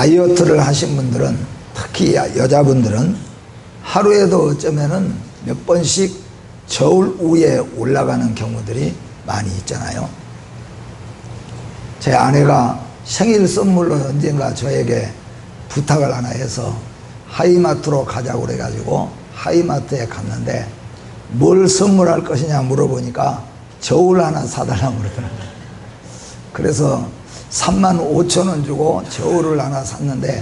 다이어트를 하신 분들은, 특히 여자분들은 하루에도 어쩌면은 몇 번씩 저울 위에 올라가는 경우들이 많이 있잖아요. 제 아내가 생일 선물로 언젠가 저에게 부탁을 하나 해서 하이마트로 가자고 그래가지고 하이마트에 갔는데 뭘 선물할 것이냐 물어보니까 저울 하나 사달라고 그러더라고요. 그래서 35,000원 주고 저울을 하나 샀는데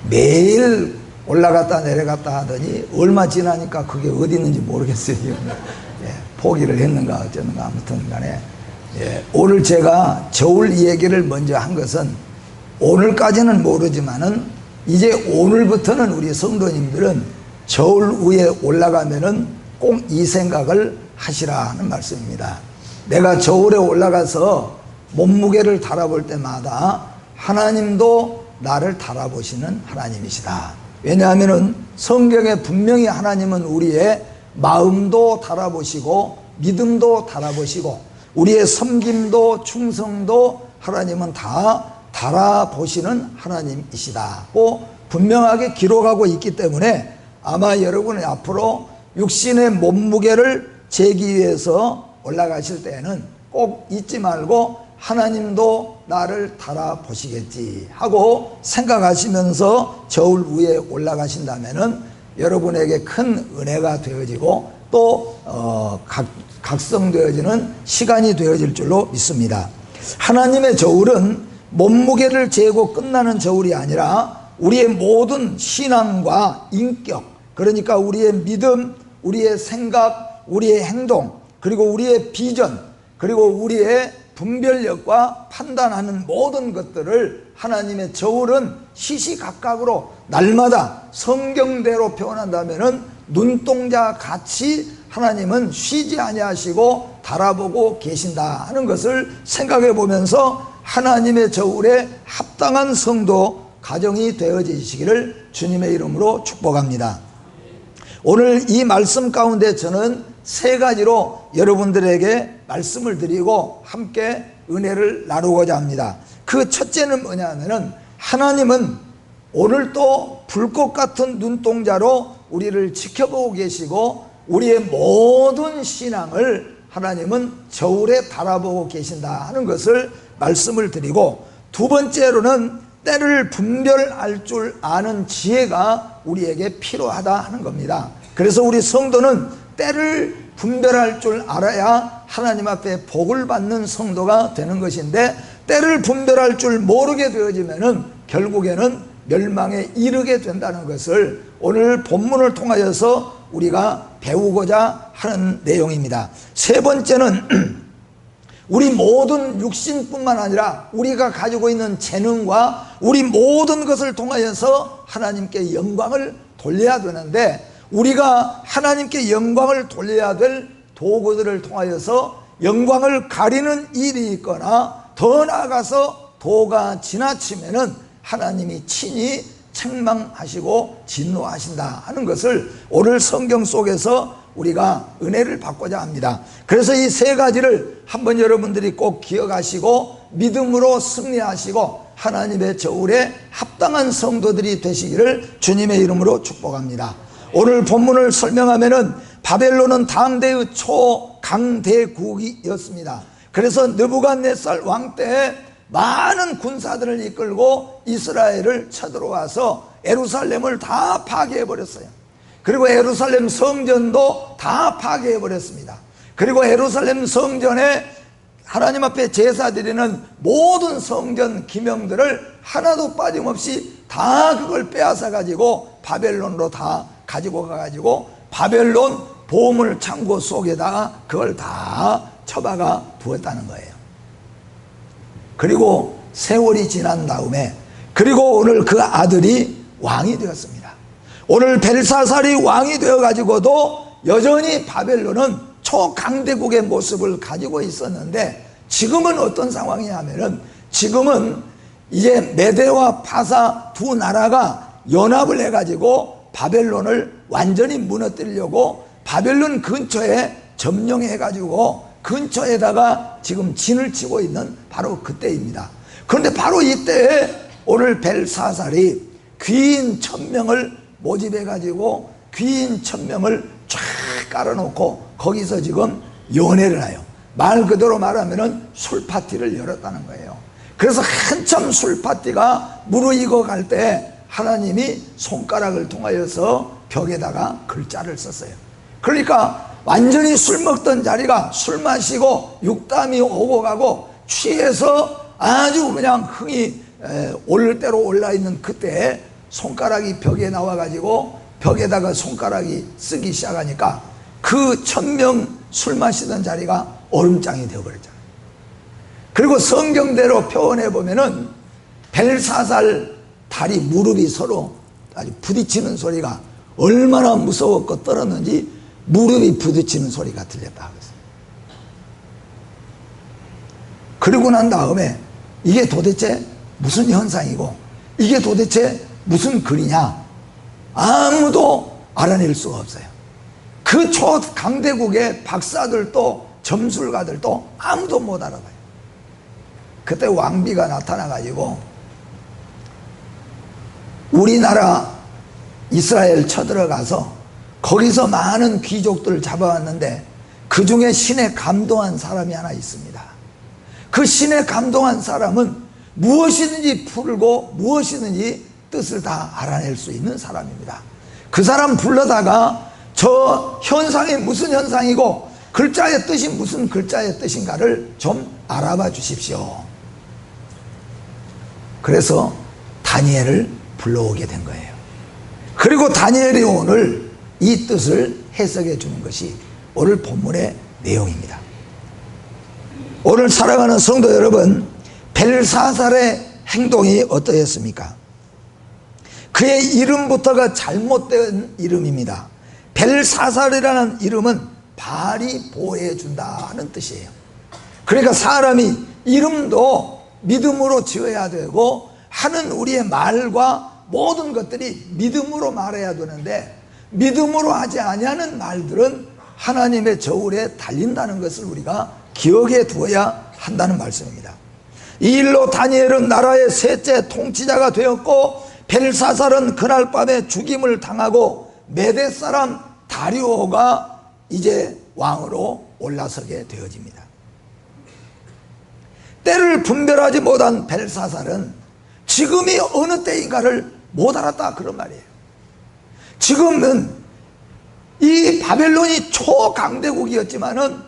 매일 올라갔다 내려갔다 하더니 얼마 지나니까 그게 어디 있는지 모르겠어요. 예, 포기를 했는가 어쩌는가 아무튼 간에, 예, 오늘 제가 저울 얘기를 먼저 한 것은 오늘까지는 모르지만은 이제 오늘부터는 우리 성도님들은 저울 위에 올라가면은 꼭 이 생각을 하시라 하는 말씀입니다. 내가 저울에 올라가서 몸무게를 달아볼 때마다 하나님도 나를 달아보시는 하나님이시다. 왜냐하면 성경에 분명히 하나님은 우리의 마음도 달아보시고 믿음도 달아보시고 우리의 섬김도 충성도 하나님은 다 달아보시는 하나님이시다고 분명하게 기록하고 있기 때문에 아마 여러분이 앞으로 육신의 몸무게를 재기 위해서 올라가실 때에는 꼭 잊지 말고 하나님도 나를 달아보시겠지 하고 생각하시면서 저울 위에 올라가신다면은 여러분에게 큰 은혜가 되어지고 또 각성되어지는 시간이 되어질 줄로 믿습니다. 하나님의 저울은 몸무게를 재고 끝나는 저울이 아니라 우리의 모든 신앙과 인격, 그러니까 우리의 믿음, 우리의 생각, 우리의 행동, 그리고 우리의 비전, 그리고 우리의 분별력과 판단하는 모든 것들을 하나님의 저울은 시시각각으로 날마다 성경대로 표현한다면은 눈동자 같이 하나님은 쉬지 아니하시고 달아보고 계신다 하는 것을 생각해 보면서 하나님의 저울에 합당한 성도 가정이 되어지시기를 주님의 이름으로 축복합니다. 오늘 이 말씀 가운데 저는 세 가지로 여러분들에게 말씀을 드리고 함께 은혜를 나누고자 합니다. 그 첫째는 뭐냐면은 하나님은 오늘도 불꽃 같은 눈동자로 우리를 지켜보고 계시고 우리의 모든 신앙을 하나님은 저울에 달아보고 계신다 하는 것을 말씀을 드리고, 두 번째로는 때를 분별할 줄 아는 지혜가 우리에게 필요하다 하는 겁니다. 그래서 우리 성도는 때를 분별할 줄 알아야 하나님 앞에 복을 받는 성도가 되는 것인데, 때를 분별할 줄 모르게 되어지면은 결국에는 멸망에 이르게 된다는 것을 오늘 본문을 통하여서 우리가 배우고자 하는 내용입니다. 세 번째는 우리 모든 육신뿐만 아니라 우리가 가지고 있는 재능과 우리 모든 것을 통하여서 하나님께 영광을 돌려야 되는데, 우리가 하나님께 영광을 돌려야 될 도구들을 통하여서 영광을 가리는 일이 있거나 더 나아가서 도가 지나치면은 하나님이 친히 책망하시고 진노하신다 하는 것을 오늘 성경 속에서 우리가 은혜를 받고자 합니다. 그래서 이 세 가지를 한번 여러분들이 꼭 기억하시고 믿음으로 승리하시고 하나님의 저울에 합당한 성도들이 되시기를 주님의 이름으로 축복합니다. 오늘 본문을 설명하면은 바벨론은 당대의 초강대국이었습니다. 그래서 느부갓네살 왕 때에 많은 군사들을 이끌고 이스라엘을 쳐들어와서 예루살렘을 다 파괴해버렸어요. 그리고 예루살렘 성전도 다 파괴해버렸습니다. 그리고 예루살렘 성전에 하나님 앞에 제사 드리는 모든 성전 기명들을 하나도 빠짐없이 다 그걸 빼앗아 가지고 바벨론으로 다 가지고 가가지고 바벨론 보물 창고 속에다가 그걸 다 처박아 두었다는 거예요. 그리고 세월이 지난 다음에 그리고 오늘 그 아들이 왕이 되었습니다. 오늘 벨사살이 왕이 되어가지고도 여전히 바벨론은 초강대국의 모습을 가지고 있었는데, 지금은 어떤 상황이냐면은 지금은 이제 메대와 파사 두 나라가 연합을 해가지고 바벨론을 완전히 무너뜨리려고 바벨론 근처에 점령해가지고 근처에다가 지금 진을 치고 있는 바로 그때입니다. 그런데 바로 이때에 오늘 벨사살이 귀인 1000명을 모집해 가지고 귀인 1000명을 쫙 깔아놓고 거기서 지금 연회를 해요. 말 그대로 말하면은 술 파티를 열었다는 거예요. 그래서 한참 술 파티가 무르익어 갈 때 하나님이 손가락을 통하여서 벽에다가 글자를 썼어요. 그러니까 완전히 술 먹던 자리가 술 마시고 육담이 오고 가고 취해서 아주 그냥 흥이 오를 대로 올라 있는 그때 손가락이 벽에 나와 가지고 벽에다가 손가락이 쓰기 시작하니까 그 1000명 술 마시던 자리가 얼음장이 되어버렸잖아요. 그리고 성경대로 표현해 보면은 벨사살 다리 무릎이 서로 아주 부딪히는 소리가 얼마나 무서웠고 떨었는지 무릎이 부딪히는 소리가 들렸다 그랬어요. 그리고 난 다음에 이게 도대체 무슨 현상이고 이게 도대체 무슨 글이냐 아무도 알아낼 수가 없어요. 그 초강대국의 박사들도 점술가들도 아무도 못 알아봐요. 그때 왕비가 나타나 가지고 우리나라 이스라엘 쳐들어가서 거기서 많은 귀족들을 잡아왔는데 그 중에 신에 감동한 사람이 하나 있습니다. 그 신에 감동한 사람은 무엇이든지 풀고 무엇이든지 뜻을 다 알아낼 수 있는 사람입니다. 그 사람 불러다가 저 현상이 무슨 현상이고 글자의 뜻이 무슨 글자의 뜻인가를 좀 알아봐 주십시오. 그래서 다니엘을 불러오게 된 거예요. 그리고 다니엘이 오늘 이 뜻을 해석해 주는 것이 오늘 본문의 내용입니다. 오늘 사랑하는 성도 여러분, 벨사살의 행동이 어떠했습니까? 그의 이름부터가 잘못된 이름입니다. 벨사살이라는 이름은 발이 보호해 준다는 뜻이에요. 그러니까 사람이 이름도 믿음으로 지어야 되고 하는 우리의 말과 모든 것들이 믿음으로 말해야 되는데 믿음으로 하지 아니하는 말들은 하나님의 저울에 달린다는 것을 우리가 기억해 두어야 한다는 말씀입니다. 이 일로 다니엘은 나라의 셋째 통치자가 되었고 벨사살은 그날 밤에 죽임을 당하고 메대 사람 다리오가 이제 왕으로 올라서게 되어집니다. 때를 분별하지 못한 벨사살은 지금이 어느 때인가를 못 알았다 그런 말이에요. 지금은 이 바벨론이 초강대국이었지만은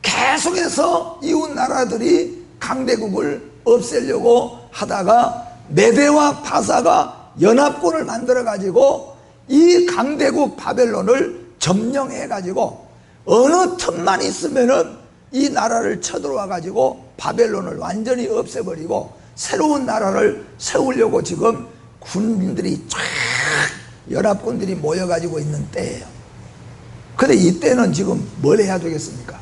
계속해서 이웃 나라들이 강대국을 없애려고 하다가 메대와 바사가 연합군을 만들어 가지고 이 강대국 바벨론을 점령해 가지고 어느 틈만 있으면은 이 나라를 쳐들어와 가지고 바벨론을 완전히 없애버리고 새로운 나라를 세우려고 지금 군민들이 쫙 연합군들이 모여가지고 있는 때예요. 근데 이때는 지금 뭘 해야 되겠습니까?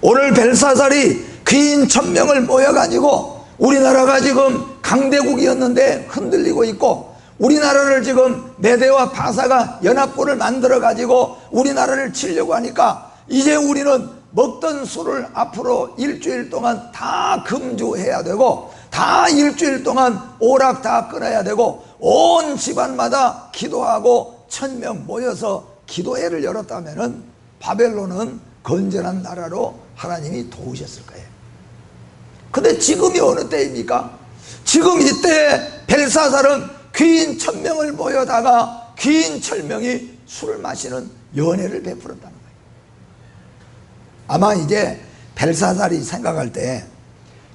오늘 벨사살이 귀인 1000명을 모여가지고 우리나라가 지금 강대국이었는데 흔들리고 있고 우리나라를 지금 메대와 바사가 연합군을 만들어가지고 우리나라를 치려고 하니까 이제 우리는 먹던 술을 앞으로 일주일 동안 다 금주해야 되고 다 일주일 동안 오락 다 끊어야 되고 온 집안마다 기도하고 1000명 모여서 기도회를 열었다면은 바벨론은 건전한 나라로 하나님이 도우셨을 거예요. 근데 지금이 어느 때입니까? 지금 이때 벨사살은 귀인 1000명을 모여다가 귀인 1000명이 술을 마시는 연회를 베풀었다는 거예요. 아마 이제 벨사살이 생각할 때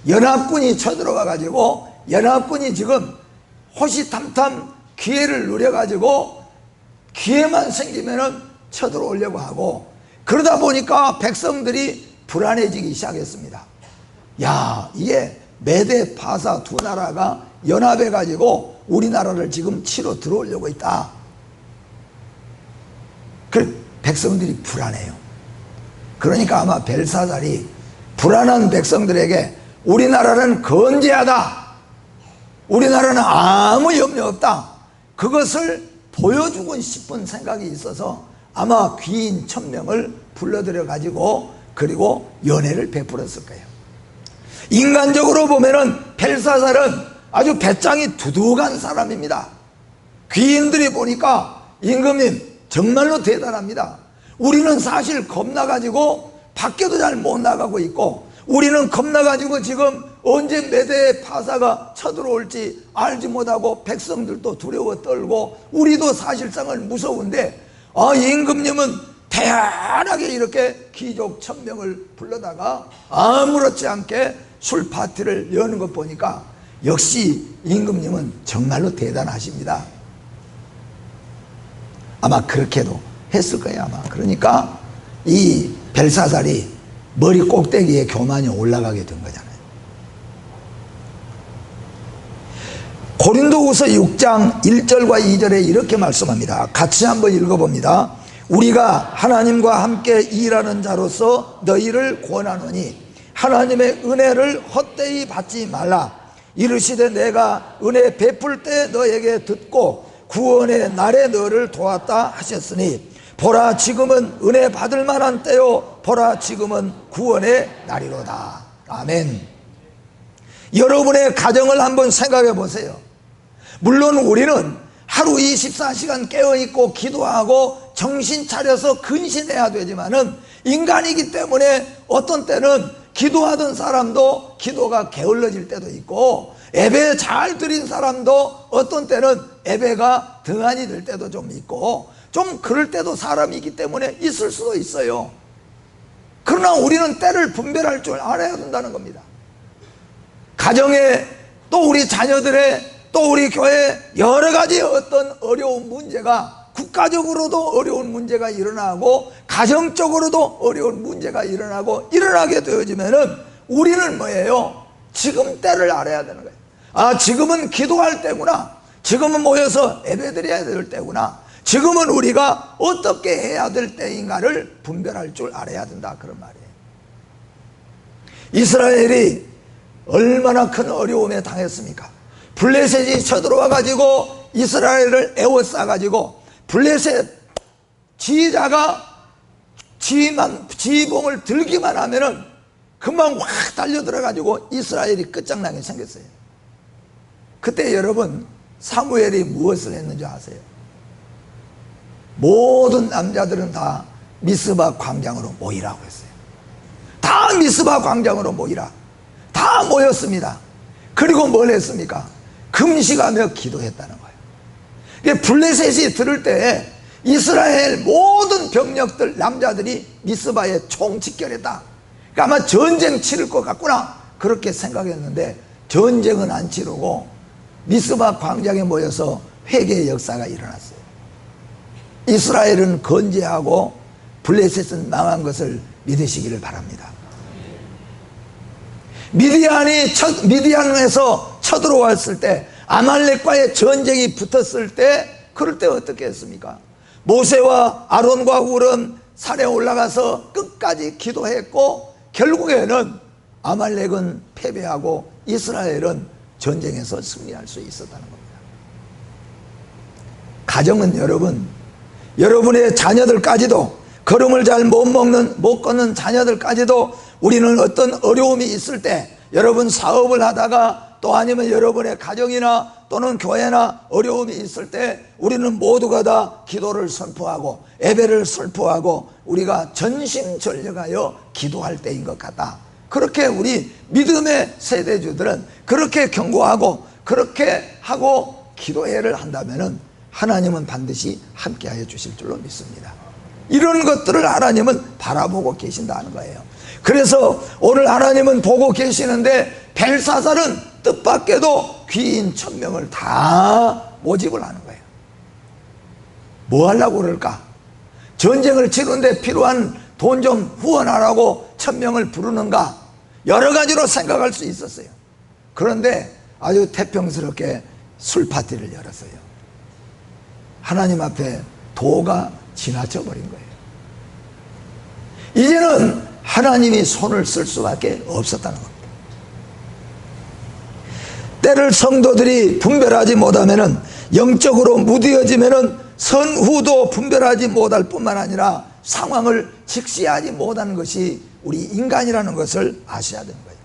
연합군이 쳐들어가 가지고 연합군이 지금 호시탐탐 기회를 누려 가지고 기회만 생기면은 쳐들어오려고 하고 그러다 보니까 백성들이 불안해지기 시작했습니다. 야, 이게 메대 바사 두 나라가 연합해 가지고 우리나라를 지금 치러 들어오려고 있다. 그 백성들이 불안해요. 그러니까 아마 벨사살이 불안한 백성들에게 우리나라는 건재하다, 우리나라는 아무 염려 없다, 그것을 보여주고 싶은 생각이 있어서 아마 귀인 1000명을 불러들여 가지고 그리고 연회를 베풀었을 거예요. 인간적으로 보면은 벨사살은 아주 배짱이 두둑한 사람입니다. 귀인들이 보니까 임금님 정말로 대단합니다. 우리는 사실 겁나가지고 밖에도 잘 못 나가고 있고, 우리는 겁나가지고 지금 언제 메대의 파사가 쳐들어올지 알지 못하고 백성들도 두려워 떨고 우리도 사실상은 무서운데, 임금님은 대단하게 이렇게 귀족 1000명을 불러다가 아무렇지 않게 술 파티를 여는 것 보니까 역시 임금님은 정말로 대단하십니다. 아마 그렇게도 했을 거예요, 아마. 그러니까 이 벨사살이 머리 꼭대기에 교만이 올라가게 된 거잖아요. 고린도후서 6장 1절과 2절에 이렇게 말씀합니다. 같이 한번 읽어봅니다. 우리가 하나님과 함께 일하는 자로서 너희를 권하노니 하나님의 은혜를 헛되이 받지 말라. 이르시되 내가 은혜 베풀 때 너에게 듣고 구원의 날에 너를 도왔다 하셨으니 보라 지금은 은혜 받을 만한 때요 보라 지금은 구원의 날이로다. 아멘. 여러분의 가정을 한번 생각해 보세요. 물론 우리는 하루 24시간 깨어있고 기도하고 정신 차려서 근신해야 되지만은 인간이기 때문에 어떤 때는 기도하던 사람도 기도가 게을러질 때도 있고, 예배 잘 드린 사람도 어떤 때는 예배가 등한이 될 때도 좀 있고, 좀 그럴 때도 사람이기 때문에 있을 수도 있어요. 그러나 우리는 때를 분별할 줄 알아야 된다는 겁니다. 가정에, 또 우리 자녀들의, 또 우리 교회에 여러 가지 어떤 어려운 문제가, 국가적으로도 어려운 문제가 일어나고 가정적으로도 어려운 문제가 일어나게 되어지면은 우리는 뭐예요? 지금 때를 알아야 되는 거예요. 지금은 기도할 때구나. 지금은 모여서 예배드려야 될 때구나. 지금은 우리가 어떻게 해야 될 때인가를 분별할 줄 알아야 된다, 그런 말이에요. 이스라엘이 얼마나 큰 어려움에 당했습니까? 블레셋이 쳐들어와 가지고 이스라엘을 에워싸 가지고 블레셋 지휘자가 지휘봉을 들기만 하면은 금방 확 달려들어 가지고 이스라엘이 끝장나게 생겼어요. 그때 여러분 사무엘이 무엇을 했는지 아세요? 모든 남자들은 다 미스바 광장으로 모이라고 했어요. 다 미스바 광장으로 모이라. 다 모였습니다. 그리고 뭘 했습니까? 금식하며 기도했다는 거예요. 블레셋이 들을 때 이스라엘 모든 병력들, 남자들이 미스바에 총집결했다. 그러니까 아마 전쟁 치를 것 같구나 그렇게 생각했는데 전쟁은 안 치르고 미스바 광장에 모여서 회개의 역사가 일어났어요. 이스라엘은 건재하고 블레셋은 망한 것을 믿으시기를 바랍니다. 미디안에서 쳐들어왔을 때, 아말렉과의 전쟁이 붙었을 때, 그럴 때 어떻게 했습니까? 모세와 아론과 훌은 산에 올라가서 끝까지 기도했고 결국에는 아말렉은 패배하고 이스라엘은 전쟁에서 승리할 수 있었다는 겁니다. 가정은 여러분의 자녀들까지도, 걸음을 잘 못 걷는 자녀들까지도 우리는 어떤 어려움이 있을 때, 여러분 사업을 하다가 또 아니면 여러분의 가정이나 또는 교회나 어려움이 있을 때 우리는 모두가 다 기도를 선포하고 예배를 선포하고 우리가 전심전력하여 기도할 때인 것 같다. 그렇게 우리 믿음의 세대주들은 그렇게 경고하고 그렇게 하고 기도회를 한다면은 하나님은 반드시 함께하여 주실 줄로 믿습니다. 이런 것들을 하나님은 바라보고 계신다는 거예요. 그래서 오늘 하나님은 보고 계시는데 벨사살은 뜻밖에도 귀인 1000명을 다 모집을 하는 거예요. 뭐 하려고 그럴까? 전쟁을 치르는데 필요한 돈 좀 후원하라고 1000명을 부르는가? 여러 가지로 생각할 수 있었어요. 그런데 아주 태평스럽게 술 파티를 열었어요. 하나님 앞에 도가 지나쳐 버린 거예요. 이제는 하나님이 손을 쓸 수밖에 없었다는 겁니다. 때를 성도들이 분별하지 못하면은, 영적으로 무뎌지면은 선후도 분별하지 못할 뿐만 아니라 상황을 직시하지 못하는 것이 우리 인간이라는 것을 아셔야 되는 거예요.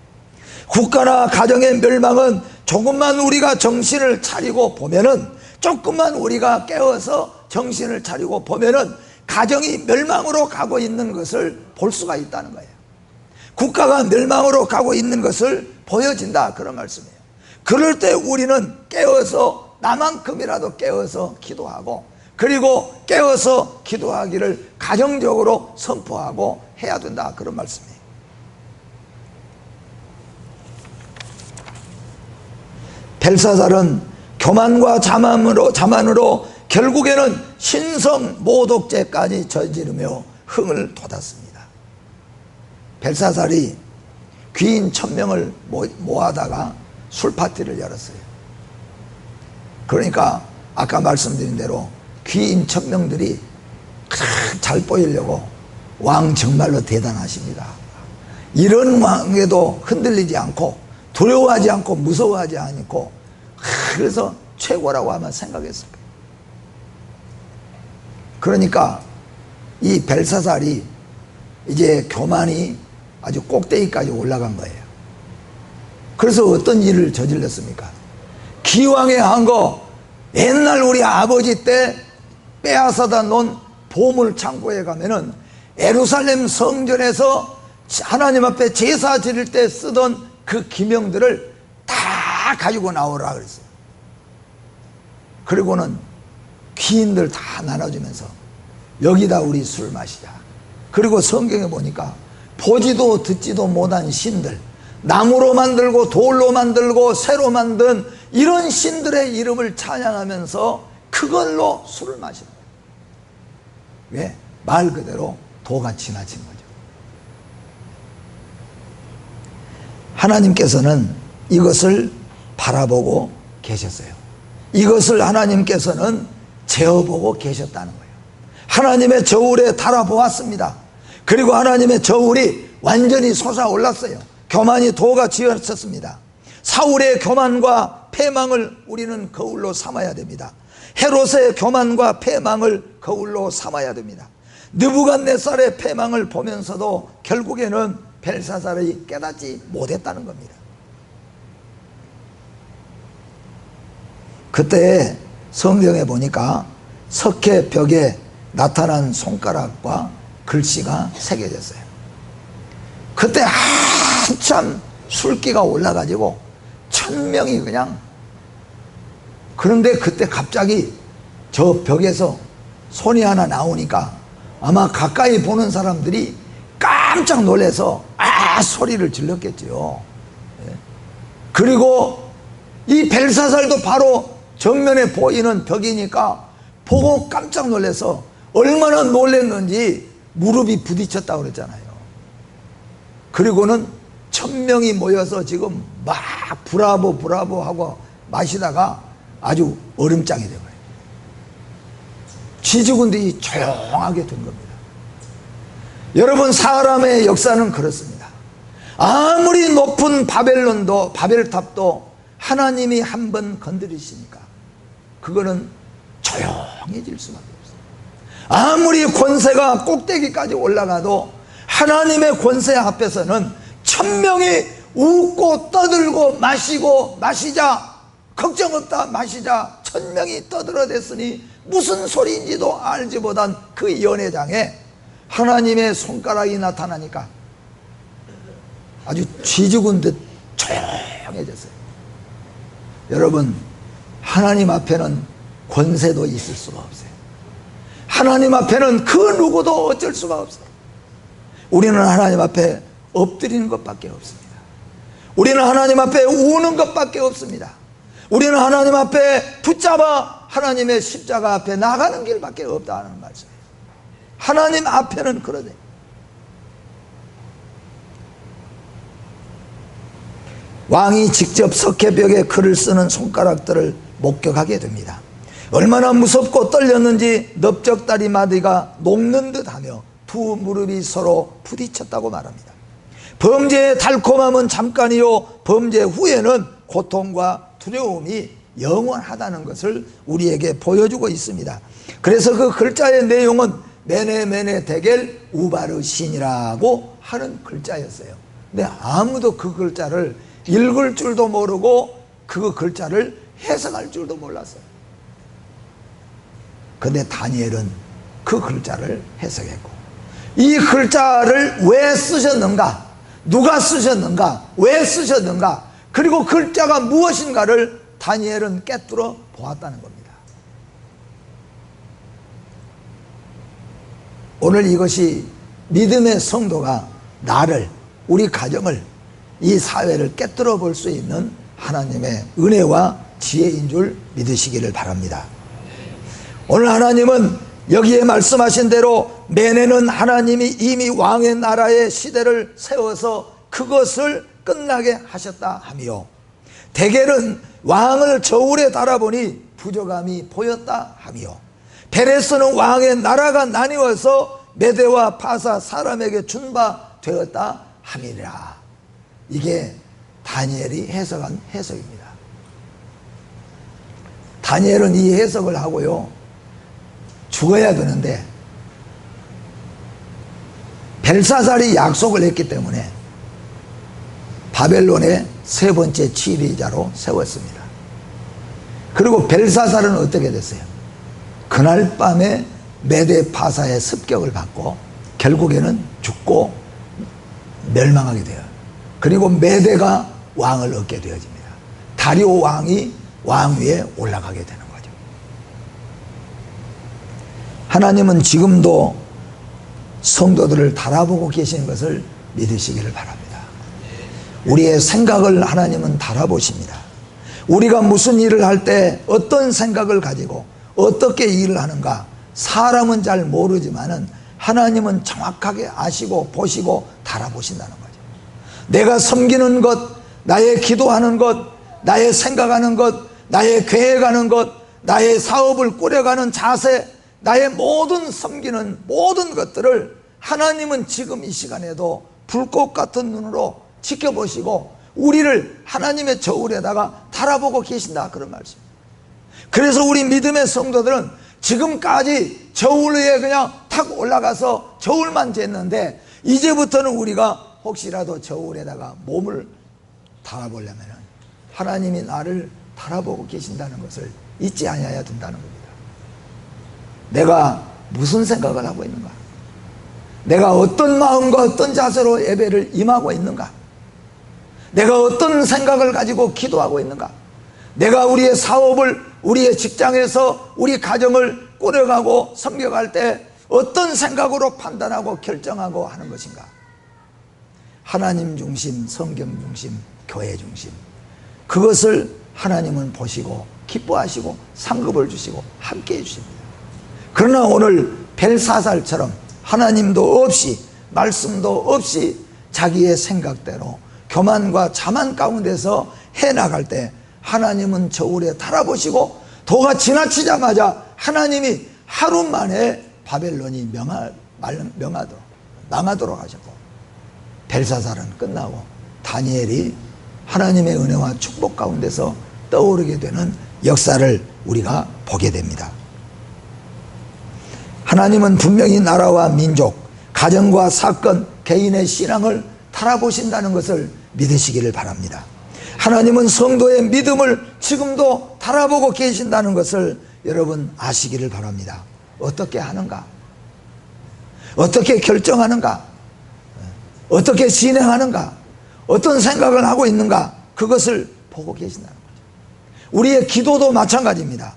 국가나 가정의 멸망은 조금만 우리가 정신을 차리고 보면은, 조금만 우리가 깨어서 정신을 차리고 보면은 가정이 멸망으로 가고 있는 것을 볼 수가 있다는 거예요. 국가가 멸망으로 가고 있는 것을 보여진다, 그런 말씀이에요. 그럴 때 우리는 깨어서, 나만큼이라도 깨어서 기도하고, 그리고 깨어서 기도하기를 가정적으로 선포하고 해야 된다, 그런 말씀이에요. 벨사살은 교만과 자만으로 결국에는 신성 모독죄까지 저지르며 흥을 돋았습니다. 벨사살이 귀인 1000명을 모아다가 술 파티를 열었어요. 그러니까 아까 말씀드린 대로 귀인 1000명들이 잘 보이려고, 왕 정말로 대단하십니다, 이런 왕에도 흔들리지 않고 두려워하지 않고 무서워하지 않고, 그래서 최고라고 아마 생각했을 거예요. 그러니까 이 벨사살이 이제 교만이 아주 꼭대기까지 올라간 거예요. 그래서 어떤 일을 저질렀습니까? 기왕에 한 거, 옛날 우리 아버지 때 빼앗아다 놓은 보물 창고에 가면은 예루살렘 성전에서 하나님 앞에 제사 지낼 때 쓰던 그 기명들을 다 가지고 나오라 그랬어요. 그리고는 귀인들 다 나눠주면서 여기다 우리 술 마시자. 그리고 성경에 보니까 보지도 듣지도 못한 신들, 나무로 만들고 돌로 만들고 새로 만든 이런 신들의 이름을 찬양하면서 그걸로 술을 마시는 거예요. 왜? 말 그대로 도가 지나친 거죠. 하나님께서는 이것을 바라보고 계셨어요. 이것을 하나님께서는 재어보고 계셨다는 거예요. 하나님의 저울에 달아보았습니다. 그리고 하나님의 저울이 완전히 솟아올랐어요. 교만이 도가 지었었습니다. 사울의 교만과 패망을 우리는 거울로 삼아야 됩니다. 헤롯의 교만과 패망을 거울로 삼아야 됩니다. 느부갓네살의 패망을 보면서도 결국에는 벨사살이 깨닫지 못했다는 겁니다. 그때 성경에 보니까 석회벽에 나타난 손가락과 글씨가 새겨졌어요. 그때 한참 술기가 올라가지고 1000명이 그냥, 그런데 그때 갑자기 저 벽에서 손이 하나 나오니까 아마 가까이 보는 사람들이 깜짝 놀라서 소리를 질렀겠죠. 그리고 이 벨사살도 바로 정면에 보이는 벽이니까 보고 깜짝 놀라서 얼마나 놀랐는지 무릎이 부딪혔다고 그랬잖아요. 그리고는 1000명이 모여서 지금 막 브라보 하고 마시다가 아주 얼음장이 되어버려요. 쥐죽은들이 조용하게 된 겁니다. 여러분, 사람의 역사는 그렇습니다. 아무리 높은 바벨탑도 하나님이 한번 건드리시니까 그거는 조용해질 수밖에 없어요. 아무리 권세가 꼭대기까지 올라가도 하나님의 권세 앞에서는 1000명이 웃고 떠들고 마시자, 걱정 없다, 마시자, 1000명이 떠들어댔으니 무슨 소리인지도 알지 못한 그 연회장에 하나님의 손가락이 나타나니까 아주 쥐죽은 듯 조용해졌어요. 여러분, 하나님 앞에는 권세도 있을 수가 없어요. 하나님 앞에는 그 누구도 어쩔 수가 없어요. 우리는 하나님 앞에 엎드리는 것밖에 없습니다. 우리는 하나님 앞에 우는 것밖에 없습니다. 우리는 하나님 앞에 붙잡아 하나님의 십자가 앞에 나가는 길밖에 없다는 말씀이에요. 하나님 앞에는 그러네. 왕이 직접 석회벽에 글을 쓰는 손가락들을 목격하게 됩니다. 얼마나 무섭고 떨렸는지 넓적다리 마디가 녹는 듯하며 두 무릎이 서로 부딪혔다고 말합니다. 범죄의 달콤함은 잠깐이요, 범죄 후에는 고통과 두려움이 영원하다는 것을 우리에게 보여주고 있습니다. 그래서 그 글자의 내용은 메네 데겔 우바르신이라고 하는 글자였어요. 근데 아무도 그 글자를 읽을 줄도 모르고 그 글자를 해석할 줄도 몰랐어요. 근데 다니엘은 그 글자를 해석했고, 이 글자를 왜 쓰셨는가, 누가 쓰셨는가, 왜 쓰셨는가, 그리고 글자가 무엇인가를 다니엘은 꿰뚫어 보았다는 겁니다. 오늘 이것이 믿음의 성도가 나를, 우리 가정을, 이 사회를 꿰뚫어 볼 수 있는 하나님의 은혜와 지혜인 줄 믿으시기를 바랍니다. 오늘 하나님은 여기에 말씀하신 대로 매年하나님이 이미 왕의 나라의 시대를 세워서 그것을 끝나게 하셨다 하며, 대개는 왕을 저울에 달아보니 부족함이 보였다 하며, 베레스는 왕의 나라가 나뉘어서 메대와 파사 사람에게 준 바 되었다 함이라. 이게 다니엘이 해석한 해석입니다. 다니엘은 이 해석을 하고요, 죽어야 되는데 벨사살이 약속을 했기 때문에 바벨론의 세 번째 지휘자로 세웠습니다. 그리고 벨사살은 어떻게 됐어요? 그날 밤에 메대 파사의 습격을 받고 결국에는 죽고 멸망하게 돼요. 그리고 메대가 왕을 얻게 되어집니다. 다리오 왕이 왕 위에 올라가게 되는 거죠. 하나님은 지금도 성도들을 달아보고 계시는 것을 믿으시기를 바랍니다. 우리의 생각을 하나님은 달아보십니다. 우리가 무슨 일을 할 때 어떤 생각을 가지고 어떻게 일을 하는가, 사람은 잘 모르지만은 하나님은 정확하게 아시고 보시고 달아보신다는 거죠. 내가 섬기는 것, 나의 기도하는 것, 나의 생각하는 것, 나의 계획하는 것, 나의 사업을 꾸려가는 자세, 나의 모든 섬기는 모든 것들을 하나님은 지금 이 시간에도 불꽃 같은 눈으로 지켜보시고 우리를 하나님의 저울에다가 달아보고 계신다, 그런 말씀입니다. 그래서 우리 믿음의 성도들은 지금까지 저울 위에 그냥 탁 올라가서 저울만 쟀는데, 이제부터는 우리가 혹시라도 저울에다가 몸을 달아보려면 하나님이 나를 달아보고 계신다는 것을 잊지 않아야 된다는 겁니다. 내가 무슨 생각을 하고 있는가, 내가 어떤 마음과 어떤 자세로 예배를 임하고 있는가, 내가 어떤 생각을 가지고 기도하고 있는가, 내가 우리의 사업을, 우리의 직장에서 우리 가정을 꾸려가고 섬겨갈 때 어떤 생각으로 판단하고 결정하고 하는 것인가. 하나님 중심, 성경 중심, 교회 중심, 그것을 하나님은 보시고 기뻐하시고 상급을 주시고 함께 해주십니다. 그러나 오늘 벨사살처럼 하나님도 없이 말씀도 없이 자기의 생각대로 교만과 자만 가운데서 해나갈 때 하나님은 저울에 달아보시고 도가 지나치자마자 하나님이 하루 만에 바벨론이 망하도록 하셨고, 벨사살은 끝나고 다니엘이 하나님의 은혜와 축복 가운데서 떠오르게 되는 역사를 우리가 보게 됩니다. 하나님은 분명히 나라와 민족, 가정과 사건, 개인의 신앙을 달아보신다는 것을 믿으시기를 바랍니다. 하나님은 성도의 믿음을 지금도 달아보고 계신다는 것을 여러분 아시기를 바랍니다. 어떻게 하는가, 어떻게 결정하는가, 어떻게 진행하는가, 어떤 생각을 하고 있는가, 그것을 보고 계신다는 거죠. 우리의 기도도 마찬가지입니다.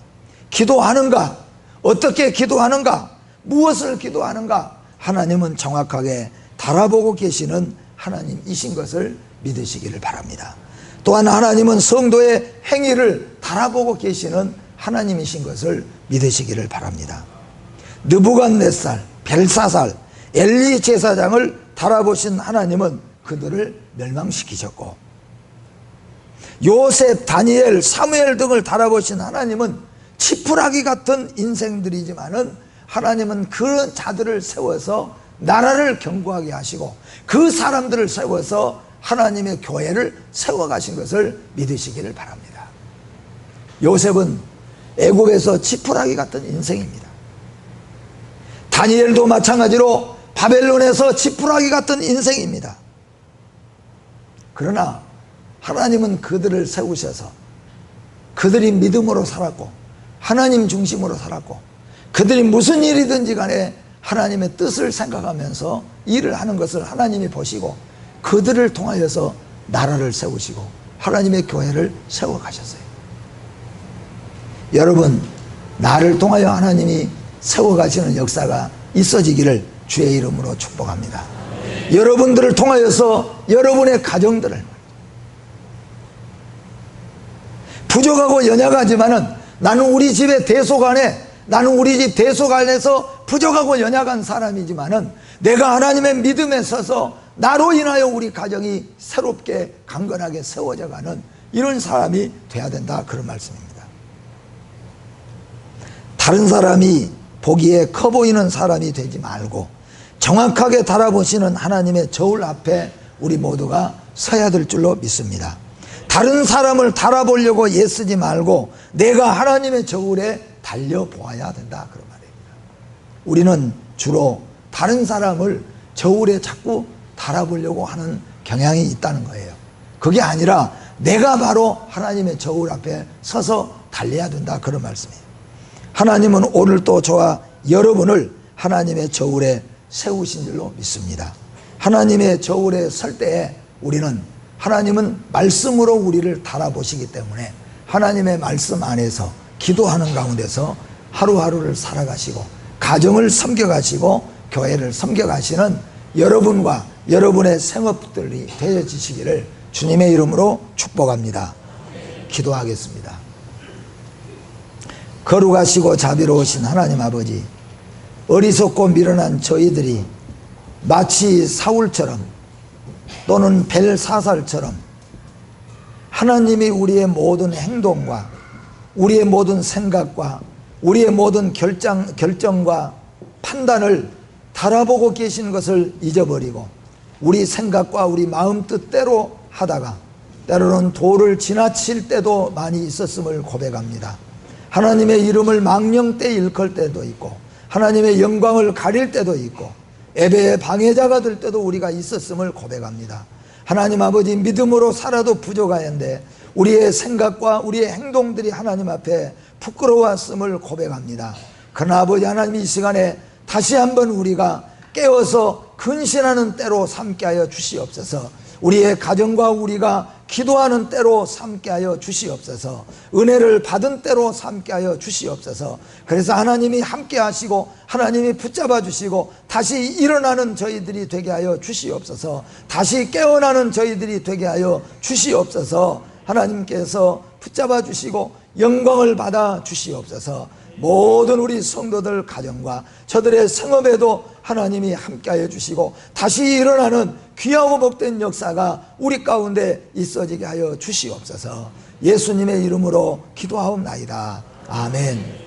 기도하는가, 어떻게 기도하는가, 무엇을 기도하는가, 하나님은 정확하게 달아보고 계시는 하나님이신 것을 믿으시기를 바랍니다. 또한 하나님은 성도의 행위를 달아보고 계시는 하나님이신 것을 믿으시기를 바랍니다. 느부갓네살, 벨사살, 엘리 제사장을 달아보신 하나님은 그들을 멸망시키셨고, 요셉, 다니엘, 사무엘 등을 달아보신 하나님은 지푸라기 같은 인생들이지만은 하나님은 그런 자들을 세워서 나라를 견고하게 하시고 그 사람들을 세워서 하나님의 교회를 세워가신 것을 믿으시기를 바랍니다. 요셉은 애굽에서 지푸라기 같은 인생입니다. 다니엘도 마찬가지로 바벨론에서 지푸라기 같은 인생입니다. 그러나 하나님은 그들을 세우셔서 그들이 믿음으로 살았고 하나님 중심으로 살았고 그들이 무슨 일이든지 간에 하나님의 뜻을 생각하면서 일을 하는 것을 하나님이 보시고 그들을 통하여서 나라를 세우시고 하나님의 교회를 세워가셨어요. 여러분, 나를 통하여 하나님이 세워가시는 역사가 있어지기를 주의 이름으로 축복합니다. 여러분들을 통하여서 여러분의 가정들을, 부족하고 연약하지만은 나는 우리 집의 대속안에, 나는 우리 집 대속안에서 부족하고 연약한 사람이지만은 내가 하나님의 믿음에 서서 나로 인하여 우리 가정이 새롭게 강건하게 세워져가는 이런 사람이 돼야 된다, 그런 말씀입니다. 다른 사람이 보기에 커 보이는 사람이 되지 말고 정확하게 달아보시는 하나님의 저울 앞에 우리 모두가 서야 될 줄로 믿습니다. 다른 사람을 달아보려고 애쓰지 말고 내가 하나님의 저울에 달려보아야 된다, 그런 말입니다. 우리는 주로 다른 사람을 저울에 자꾸 달아보려고 하는 경향이 있다는 거예요. 그게 아니라 내가 바로 하나님의 저울 앞에 서서 달려야 된다, 그런 말씀이에요. 하나님은 오늘 또 저와 여러분을 하나님의 저울에 세우신 줄로 믿습니다. 하나님의 저울에 설 때에 우리는, 하나님은 말씀으로 우리를 달아보시기 때문에 하나님의 말씀 안에서 기도하는 가운데서 하루하루를 살아가시고 가정을 섬겨가시고 교회를 섬겨가시는 여러분과 여러분의 생업들이 되어지시기를 주님의 이름으로 축복합니다. 기도하겠습니다. 거룩하시고 자비로우신 하나님 아버지, 어리석고 미련한 저희들이 마치 사울처럼 또는 벨사살처럼 하나님이 우리의 모든 행동과 우리의 모든 생각과 우리의 모든 결정과 판단을 달아보고 계신 것을 잊어버리고 우리 생각과 우리 마음 뜻대로 하다가 때로는 도를 지나칠 때도 많이 있었음을 고백합니다. 하나님의 이름을 망령때 일컬 때도 있고 하나님의 영광을 가릴 때도 있고 예배의 방해자가 될 때도 우리가 있었음을 고백합니다. 하나님 아버지, 믿음으로 살아도 부족하는데 우리의 생각과 우리의 행동들이 하나님 앞에 부끄러웠음을 고백합니다. 그러나 아버지 하나님, 이 시간에 다시 한번 우리가 깨어서 근신하는 때로 삼게 하여 주시옵소서. 우리의 가정과 우리가 기도하는 때로 삼게 하여 주시옵소서. 은혜를 받은 때로 삼게 하여 주시옵소서. 그래서 하나님이 함께 하시고 하나님이 붙잡아 주시고 다시 일어나는 저희들이 되게 하여 주시옵소서. 다시 깨어나는 저희들이 되게 하여 주시옵소서. 하나님께서 붙잡아 주시고 영광을 받아 주시옵소서. 모든 우리 성도들 가정과 저들의 생업에도 하나님이 함께하여 주시고 다시 일어나는 귀하고 복된 역사가 우리 가운데 있어지게 하여 주시옵소서. 예수님의 이름으로 기도하옵나이다. 아멘.